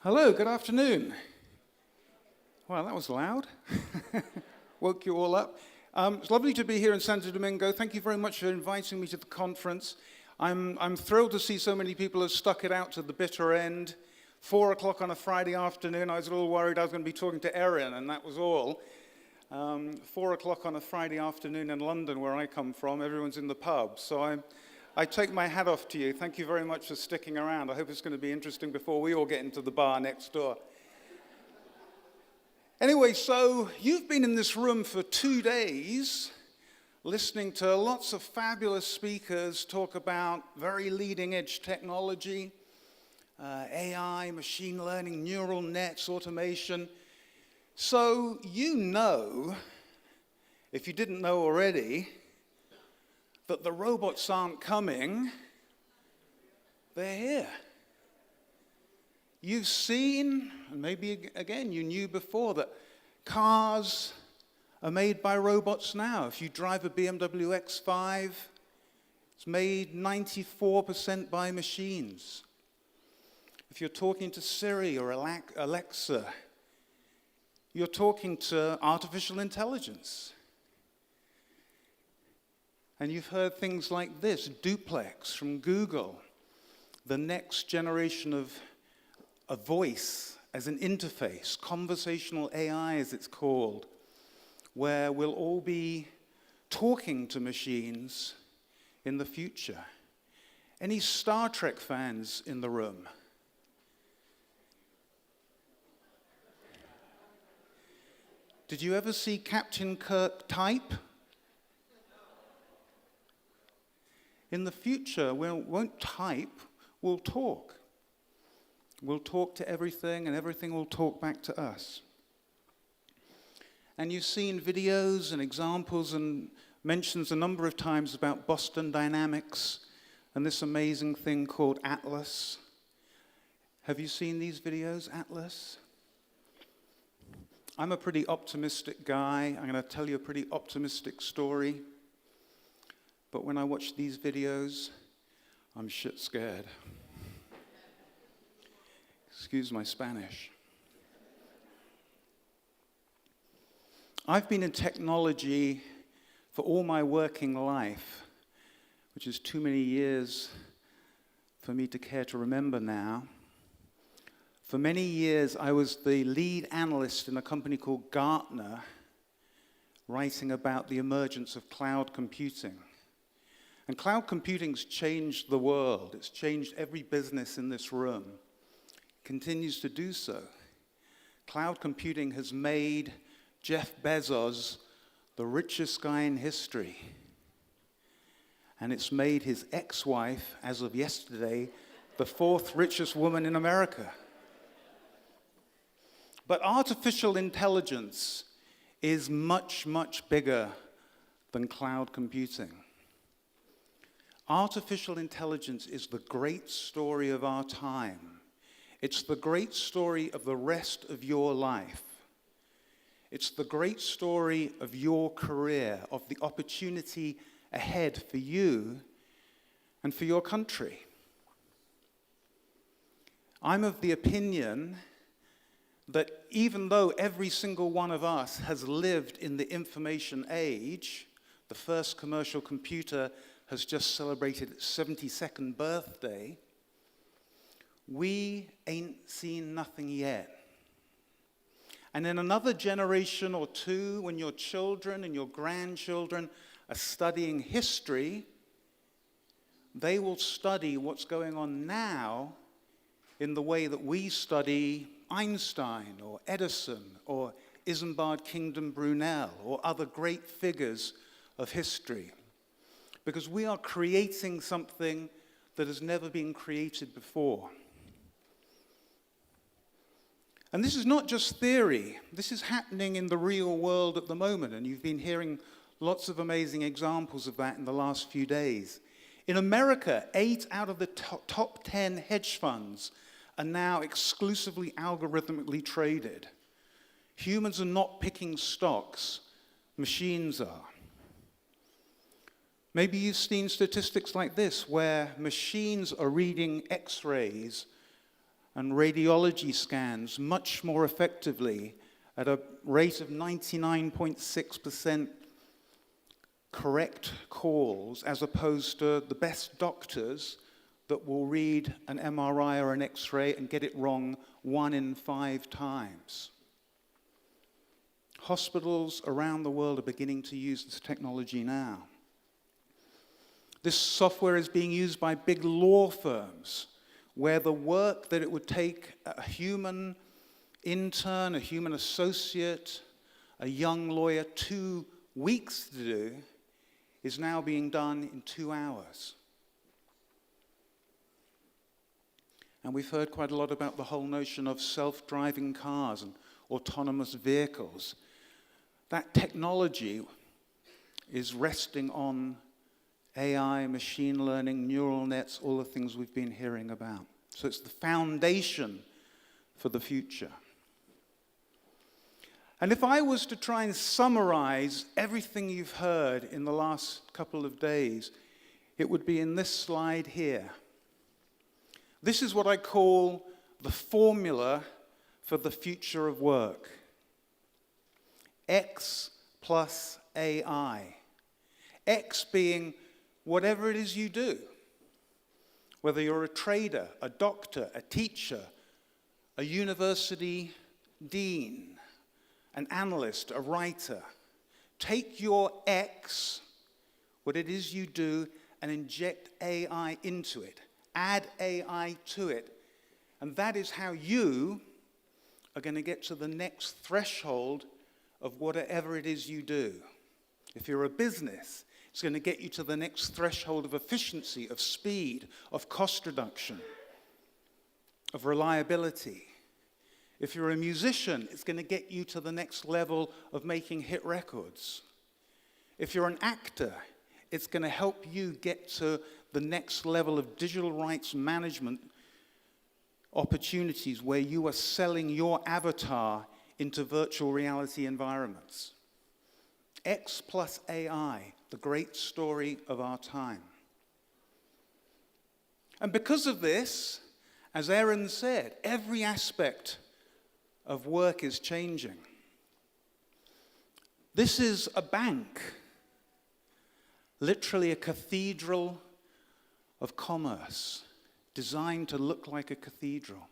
Hello, good afternoon. Well, that was loud. Woke you all up. It's lovely to be here in Santo Domingo. Thank you very much for inviting me to the conference. I'm thrilled to see so many people have stuck it out to the bitter end. 4 o'clock on a Friday afternoon. I was a little worried I was going to be talking to Erin, and that was all. 4 o'clock on a Friday afternoon in London, where I come from, everyone's in the pub. So I take my hat off to you. Thank you very much for sticking around. I hope it's going to be interesting before we all get into the bar next door. Anyway, so you've been in this room for 2 days, listening to lots of fabulous speakers talk about very leading-edge technology, AI, machine learning, neural nets, automation. So you know, if you didn't know already, that the robots aren't coming, they're here. You've seen, and maybe again you knew before, that cars are made by robots now. If you drive a BMW X5, it's made 94% by machines. If you're talking to Siri or Alexa, you're talking to artificial intelligence. And you've heard things like this, Duplex from Google, the next generation of a voice as an interface, conversational AI as it's called, where we'll all be talking to machines in the future. Any Star Trek fans in the room? Did you ever see Captain Kirk type? In the future, we won't type, we'll talk. We'll talk to everything, and everything will talk back to us. And you've seen videos and examples and mentions a number of times about Boston Dynamics and this amazing thing called Atlas. Have you seen these videos, Atlas? I'm a pretty optimistic guy. I'm going to tell you a pretty optimistic story. But when I watch these videos, I'm shit scared. Excuse my Spanish. I've been in technology for all my working life, which is too many years for me to care to remember now. For many years, I was the lead analyst in a company called Gartner, writing about the emergence of cloud computing. And cloud computing's changed the world. It's changed every business in this room. It continues to do so. Cloud computing has made Jeff Bezos the richest guy in history. And it's made his ex-wife, as of yesterday, the 4th richest woman in America. But artificial intelligence is much, much bigger than cloud computing. Artificial intelligence is the great story of our time. It's the great story of the rest of your life. It's the great story of your career, of the opportunity ahead for you and for your country. I'm of the opinion that even though every single one of us has lived in the information age, the first commercial computer has just celebrated its 72nd birthday, we ain't seen nothing yet. And in another generation or two, when your children and your grandchildren are studying history, they will study what's going on now in the way that we study Einstein or Edison or Isambard Kingdom Brunel or other great figures of history. Because we are creating something that has never been created before. And this is not just theory. This is happening in the real world at the moment, and you've been hearing lots of amazing examples of that in the last few days. In America, 8 out of the top 10 hedge funds are now exclusively algorithmically traded. Humans are not picking stocks, machines are. Maybe you've seen statistics like this, where machines are reading X-rays and radiology scans much more effectively at a rate of 99.6% correct calls, as opposed to the best doctors that will read an MRI or an X-ray and get it wrong 1 in 5 times. Hospitals around the world are beginning to use this technology now. This software is being used by big law firms, where the work that it would take a human intern, a human associate, a young lawyer 2 weeks to do is now being done in 2 hours. And we've heard quite a lot about the whole notion of self-driving cars and autonomous vehicles. That technology is resting on AI, machine learning, neural nets, all the things we've been hearing about. So it's the foundation for the future. And if I was to try and summarize everything you've heard in the last couple of days, it would be in this slide here. This is what I call the formula for the future of work. X plus AI. X being whatever it is you do. Whether you're a trader, a doctor, a teacher, a university dean, an analyst, a writer. Take your X, what it is you do, and inject AI into it. Add AI to it. And that is how you are going to get to the next threshold of whatever it is you do. If you're a business, it's going to get you to the next threshold of efficiency, of speed, of cost reduction, of reliability. If you're a musician, it's going to get you to the next level of making hit records. If you're an actor, it's going to help you get to the next level of digital rights management opportunities where you are selling your avatar into virtual reality environments. X plus AI, the great story of our time. And because of this, as Erin said, every aspect of work is changing. This is a bank, literally a cathedral of commerce, designed to look like a cathedral.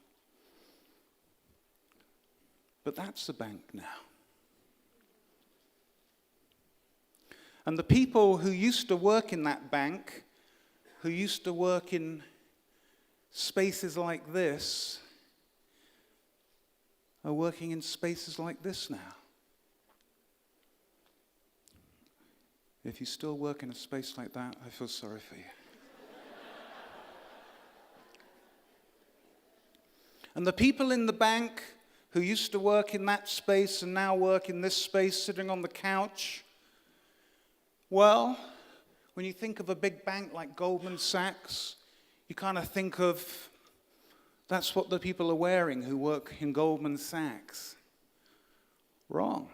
But that's the bank now. And the people who used to work in that bank, who used to work in spaces like this, are working in spaces like this now. If you still work in a space like that, I feel sorry for you. And the people in the bank who used to work in that space and now work in this space, sitting on the couch, well, when you think of a big bank like Goldman Sachs, you kind of think of that's what the people are wearing who work in Goldman Sachs. Wrong.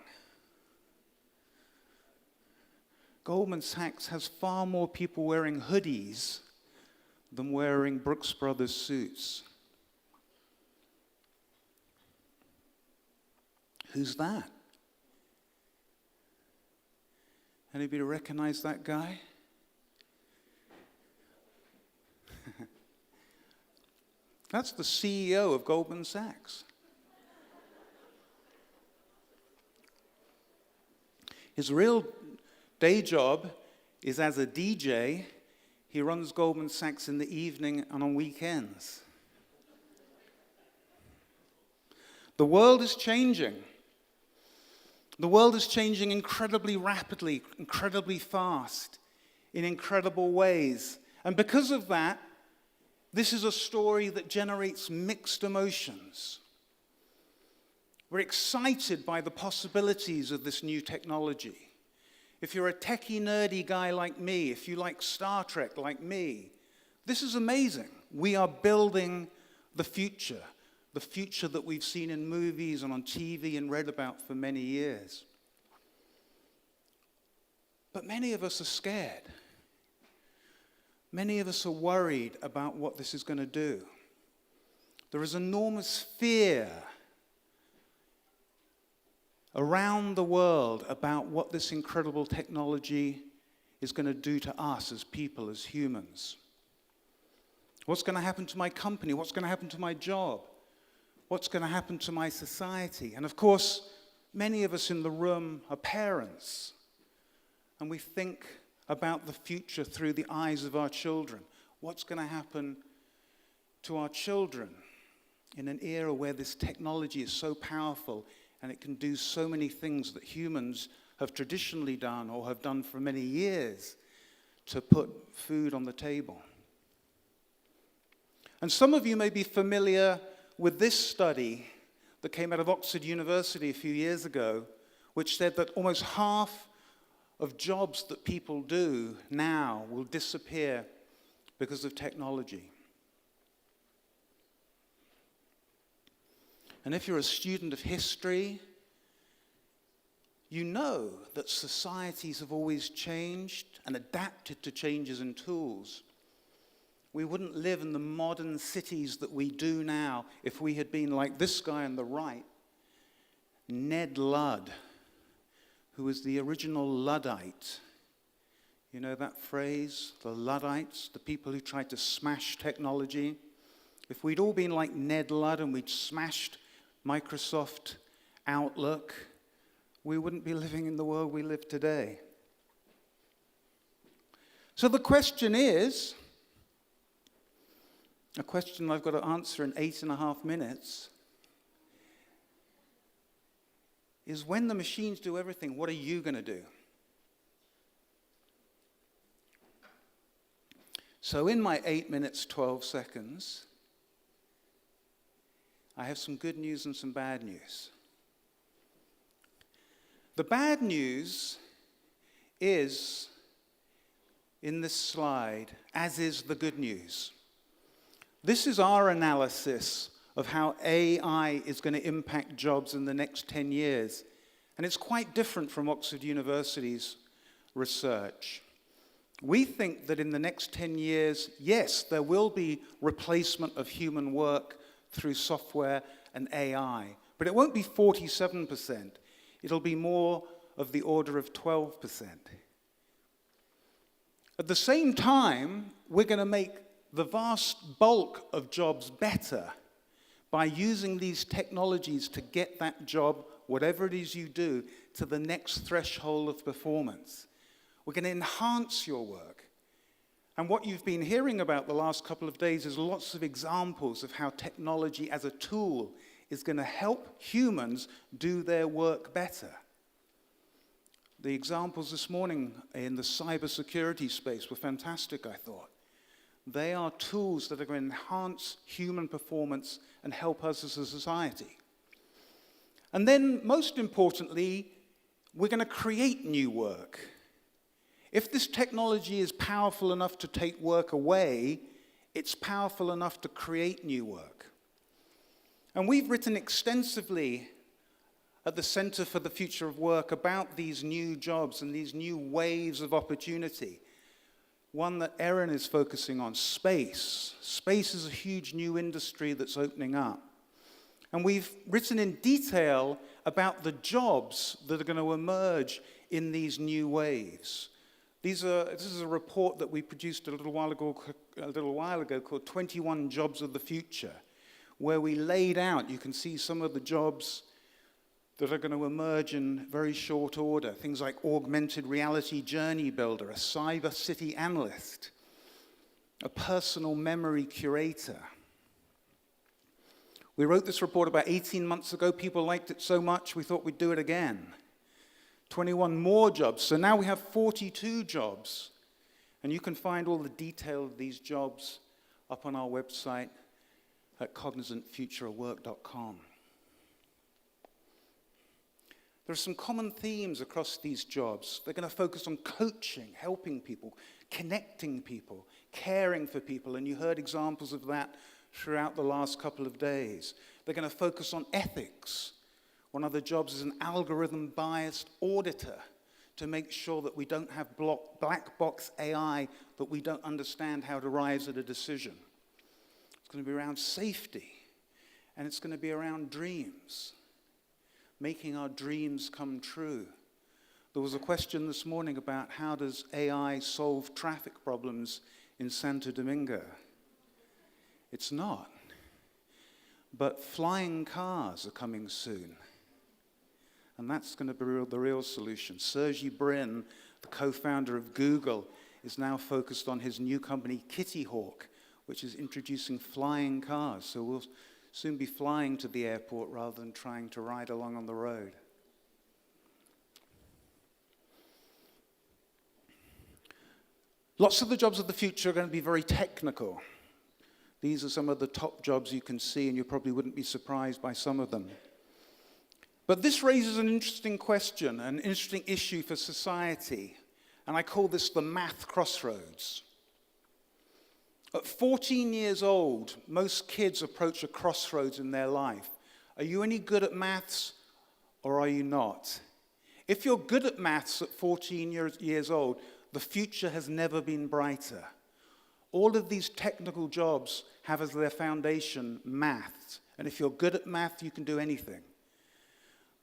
Goldman Sachs has far more people wearing hoodies than wearing Brooks Brothers suits. Who's that? Anybody recognize that guy? That's the CEO of Goldman Sachs. His real day job is as a DJ. He runs Goldman Sachs in the evening and on weekends. The world is changing. The world is changing incredibly rapidly, incredibly fast, in incredible ways. And because of that, this is a story that generates mixed emotions. We're excited by the possibilities of this new technology. If you're a techie, nerdy guy like me, if you like Star Trek like me, this is amazing. We are building the future that we've seen in movies and on TV and read about for many years. But many of us are scared. Many of us are worried about what this is going to do. There is enormous fear around the world about what this incredible technology is going to do to us as people, as humans. What's going to happen to my company? What's going to happen to my job? What's going to happen to my society? And of course, many of us in the room are parents, and we think about the future through the eyes of our children. What's going to happen to our children in an era where this technology is so powerful and it can do so many things that humans have traditionally done or have done for many years to put food on the table? And some of you may be familiar with this study that came out of Oxford University a few years ago, which said that almost half of jobs that people do now will disappear because of technology. And if you're a student of history, you know that societies have always changed and adapted to changes in tools. We wouldn't live in the modern cities that we do now if we had been like this guy on the right, Ned Ludd, who was the original Luddite. You know that phrase, the Luddites, the people who tried to smash technology? If we'd all been like Ned Ludd and we'd smashed Microsoft Outlook, we wouldn't be living in the world we live today. So the question is, a question I've got to answer in 8.5 minutes, is when the machines do everything, what are you going to do? So in my 8 minutes, 12 seconds, I have some good news and some bad news. The bad news is in this slide, as is the good news. This is our analysis of how AI is going to impact jobs in the next 10 years. And it's quite different from Oxford University's research. We think that in the next 10 years, yes, there will be replacement of human work through software and AI, but it won't be 47%. It'll be more of the order of 12%. At the same time, we're going to make the vast bulk of jobs better by using these technologies to get that job, whatever it is you do, to the next threshold of performance. We're going to enhance your work. And what you've been hearing about the last couple of days is lots of examples of how technology as a tool is going to help humans do their work better. The examples this morning in the cybersecurity space were fantastic, I thought. They are tools that are going to enhance human performance and help us as a society. And then, most importantly, we're going to create new work. If this technology is powerful enough to take work away, it's powerful enough to create new work. And we've written extensively at the Center for the Future of Work about these new jobs and these new waves of opportunity. One that Erin is focusing on, space. Space is a huge new industry that's opening up. And we've written in detail about the jobs that are going to emerge in these new waves. This is a report that we produced a little while ago called 21 Jobs of the Future, where we laid out, you can see some of the jobs that are going to emerge in very short order. Things like augmented reality journey builder, a cyber city analyst, a personal memory curator. We wrote this report about 18 months ago. People liked it so much, we thought we'd do it again. 21 more jobs. So now we have 42 jobs. And you can find all the detail of these jobs up on our website at cognizantfutureofwork.com. There are some common themes across these jobs. They're going to focus on coaching, helping people, connecting people, caring for people, and you heard examples of that throughout the last couple of days. They're going to focus on ethics. One of the jobs is an algorithm-biased auditor to make sure that we don't have black box AI that we don't understand how to arrive at a decision. It's going to be around safety, and it's going to be around dreams, making our dreams come true. There was a question this morning about how does AI solve traffic problems in Santo Domingo. It's not. But flying cars are coming soon. And that's going to be the real solution. Sergey Brin, the co-founder of Google, is now focused on his new company, Kitty Hawk, which is introducing flying cars. So we'll soon be flying to the airport rather than trying to ride along on the road. Lots of the jobs of the future are going to be very technical. These are some of the top jobs you can see, and you probably wouldn't be surprised by some of them. But this raises an interesting question, an interesting issue for society, and I call this the math crossroads. At 14 years old, most kids approach a crossroads in their life. Are you any good at maths, or are you not? If you're good at maths at 14 years old, the future has never been brighter. All of these technical jobs have as their foundation maths. And if you're good at math, you can do anything.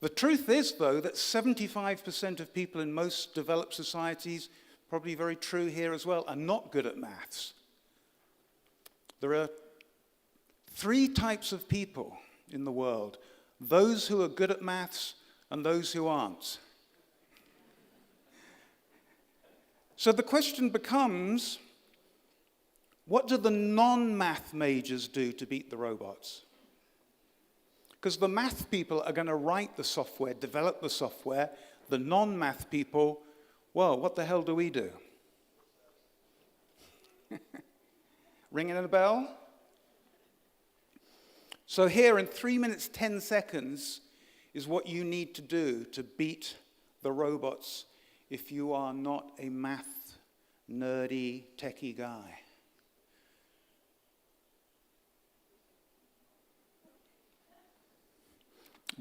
The truth is, though, that 75% of people in most developed societies, probably very true here as well, are not good at maths. There are 3 types of people in the world: those who are good at maths and those who aren't. So the question becomes, what do the non-math majors do to beat the robots? Because the math people are going to write the software, develop the software. The non-math people, well, what the hell do we do? Ringing a bell? So here in 3 minutes, 10 seconds is what you need to do to beat the robots if you are not a math, nerdy, techie guy.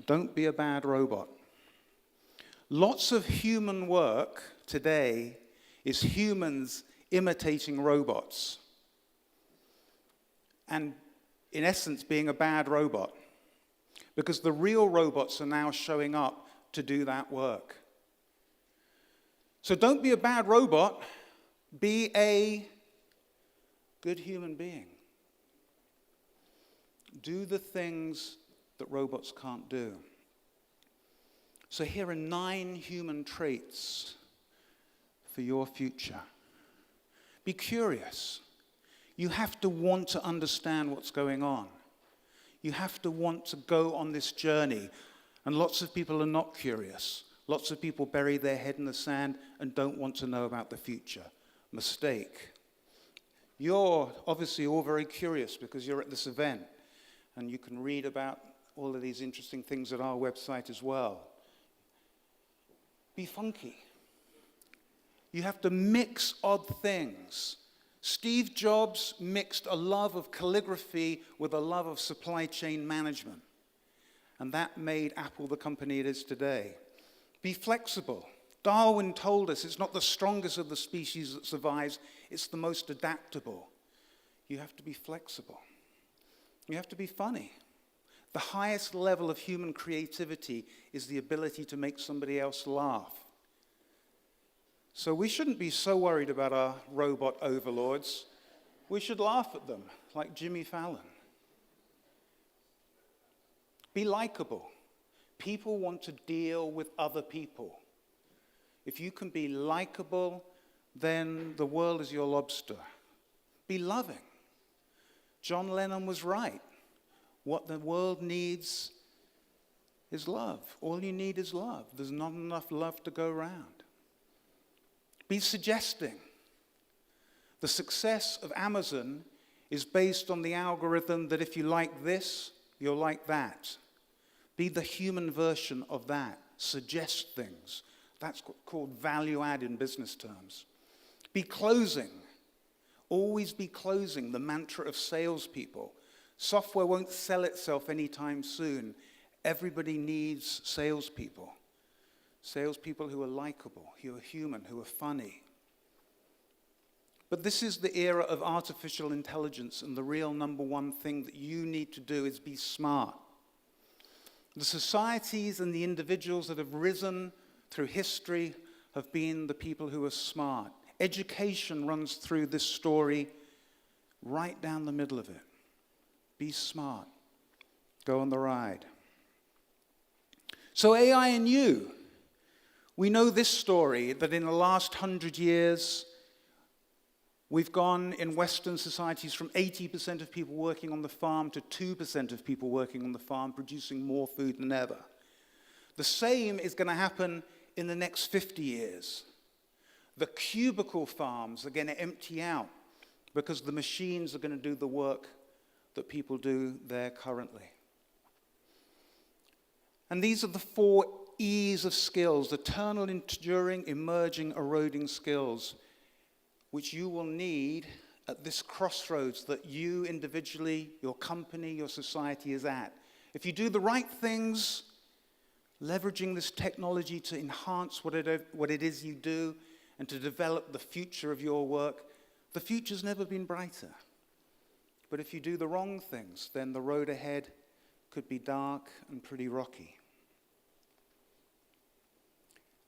Don't be a bad robot. Lots of human work today is humans imitating robots. And in essence, being a bad robot. Because the real robots are now showing up to do that work. So don't be a bad robot, be a good human being. Do the things that robots can't do. So here are 9 human traits for your future. Be curious. You have to want to understand what's going on. You have to want to go on this journey. And lots of people are not curious. Lots of people bury their head in the sand and don't want to know about the future. Mistake. You're obviously all very curious because you're at this event. And you can read about all of these interesting things at our website as well. Be funky. You have to mix odd things. Steve Jobs mixed a love of calligraphy with a love of supply chain management. And that made Apple the company it is today. Be flexible. Darwin told us it's not the strongest of the species that survives, it's the most adaptable. You have to be flexible. You have to be funny. The highest level of human creativity is the ability to make somebody else laugh. So we shouldn't be so worried about our robot overlords. We should laugh at them, like Jimmy Fallon. Be likable. People want to deal with other people. If you can be likable, then the world is your lobster. Be loving. John Lennon was right. What the world needs is love. All you need is love. There's not enough love to go around. Be suggesting. The success of Amazon is based on the algorithm that if you like this, you'll like that. Be the human version of that. Suggest things. That's called value add in business terms. Be closing. Always be closing, the mantra of salespeople. Software won't sell itself anytime soon. Everybody needs salespeople. salespeople who are likable, who are human, who are funny. But this is the era of artificial intelligence, and the real number one thing that you need to do is be smart. The societies and the individuals that have risen through history have been the people who are smart. Education runs through this story right down the middle of it. Be smart. Go on the ride. So AI and you. We know this story, that in the last 100 years, we've gone in Western societies from 80% of people working on the farm to 2% of people working on the farm, producing more food than ever. The same is going to happen in the next 50 years. The cubicle farms are going to empty out because the machines are going to do the work that people do there currently. And these are the 4 E's of skills: eternal, enduring, emerging, eroding skills, which you will need at this crossroads that you individually, your company, your society is at. If you do the right things, leveraging this technology to enhance what it is you do and to develop the future of your work, the future's never been brighter. But if you do the wrong things, then the road ahead could be dark and pretty rocky.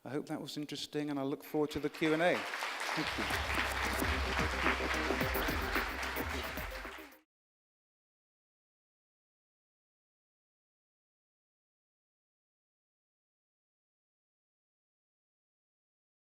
I hope that was interesting, and I look forward to the Q&A. Thank you.